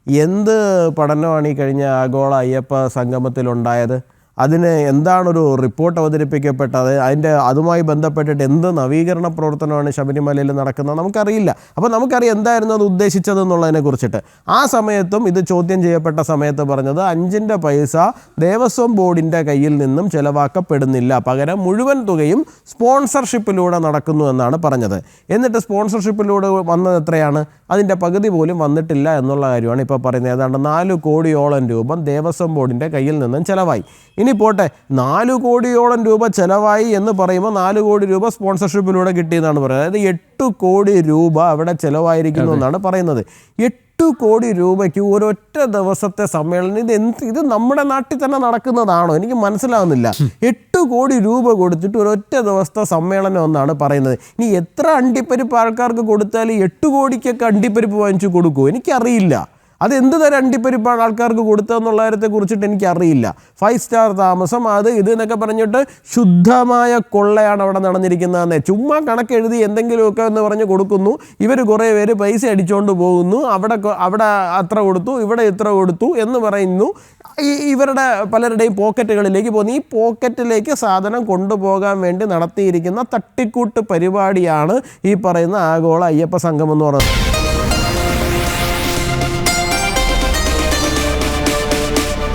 എന്ത് പഠനമാണ് ഈ കഴിഞ്ഞ ആഗോള അയ്യപ്പ സംഗമത്തിലുണ്ടായത്? അതിന് എന്താണൊരു റിപ്പോർട്ട് അവതരിപ്പിക്കപ്പെട്ടത്? അതുമായി ബന്ധപ്പെട്ടിട്ട് എന്ത് നവീകരണ പ്രവർത്തനമാണ് ശബരിമലയിൽ നടക്കുന്നത് നമുക്കറിയില്ല. അപ്പോൾ നമുക്കറിയാം എന്തായിരുന്നു അത് ഉദ്ദേശിച്ചതെന്നുള്ളതിനെ കുറിച്ചിട്ട്. ആ സമയത്തും ഇത് ചോദ്യം ചെയ്യപ്പെട്ട സമയത്ത് പറഞ്ഞത് 5 പൈസ ദേവസ്വം ബോർഡിൻ്റെ കയ്യിൽ നിന്നും ചിലവാക്കപ്പെടുന്നില്ല, പകരം മുഴുവൻ തുകയും സ്പോൺസർഷിപ്പിലൂടെ നടക്കുന്നു എന്നാണ് പറഞ്ഞത്. എന്നിട്ട് സ്പോൺസർഷിപ്പിലൂടെ വന്നത് എത്രയാണ്? അതിൻ്റെ പകുതി പോലും വന്നിട്ടില്ല എന്നുള്ള കാര്യമാണ് ഇപ്പോൾ പറയുന്നത്. ഏതാണ്ട് 4 കോടിയോളം രൂപ ദേവസ്വം ബോർഡിൻ്റെ കയ്യിൽ നിന്നും ചിലവായി. ഇനി പോട്ടെ, 4 കോടിയോളം രൂപ ചിലവായി എന്ന് പറയുമ്പോൾ 4 കോടി രൂപ സ്പോൺസർഷിപ്പിലൂടെ കിട്ടിയെന്നാണ് പറയുന്നത്. അതായത് 8 കോടി രൂപ അവിടെ ചിലവായിരിക്കുന്നു എന്നാണ് പറയുന്നത്. 8 കോടി രൂപയ്ക്ക് ഒരൊറ്റ ദിവസത്തെ സമ്മേളനം, ഇത് നമ്മുടെ നാട്ടിൽ തന്നെ നടക്കുന്നതാണോ? എനിക്ക് മനസ്സിലാവുന്നില്ല. 8 കോടി രൂപ കൊടുത്തിട്ട് ഒരൊറ്റ ദിവസത്തെ സമ്മേളനം എന്നാണ് പറയുന്നത്. ഇനി എത്ര അണ്ടിപ്പരിപ്പ് ആൾക്കാർക്ക് കൊടുത്താൽ 8 കോടിക്കൊക്കെ അണ്ടിപ്പരിപ്പ് വാങ്ങിച്ചു കൊടുക്കുമോ? എനിക്കറിയില്ല. അത് എന്ത് തരം അണ്ടിപ്പരിപ്പാണ് ആൾക്കാർക്ക് കൊടുത്തതെന്നുള്ള കാര്യത്തെ കുറിച്ചിട്ട് എനിക്കറിയില്ല. 5 സ്റ്റാർ താമസം, അത് ഇത് എന്നൊക്കെ പറഞ്ഞിട്ട് ശുദ്ധമായ കൊള്ളയാണ് അവിടെ നടന്നിരിക്കുന്നതെന്നേ. ചുമ്മാ കണക്കെഴുതി എന്തെങ്കിലുമൊക്കെ എന്ന് പറഞ്ഞ് കൊടുക്കുന്നു. ഇവർ കുറേ പേര് പൈസ അടിച്ചുകൊണ്ട് പോകുന്നു. അവിടെ അത്ര കൊടുത്തു, ഇവിടെ ഇത്ര കൊടുത്തു എന്ന് പറയുന്നു. ഇവരുടെ പലരുടെയും പോക്കറ്റുകളിലേക്ക് പോകുന്നു. ഈ പോക്കറ്റിലേക്ക് സാധനം കൊണ്ടുപോകാൻ വേണ്ടി നടത്തിയിരിക്കുന്ന തട്ടിക്കൂട്ട് പരിപാടിയാണ് ഈ പറയുന്ന ആഗോള അയ്യപ്പ സംഘം എന്ന് പറയുന്നത്.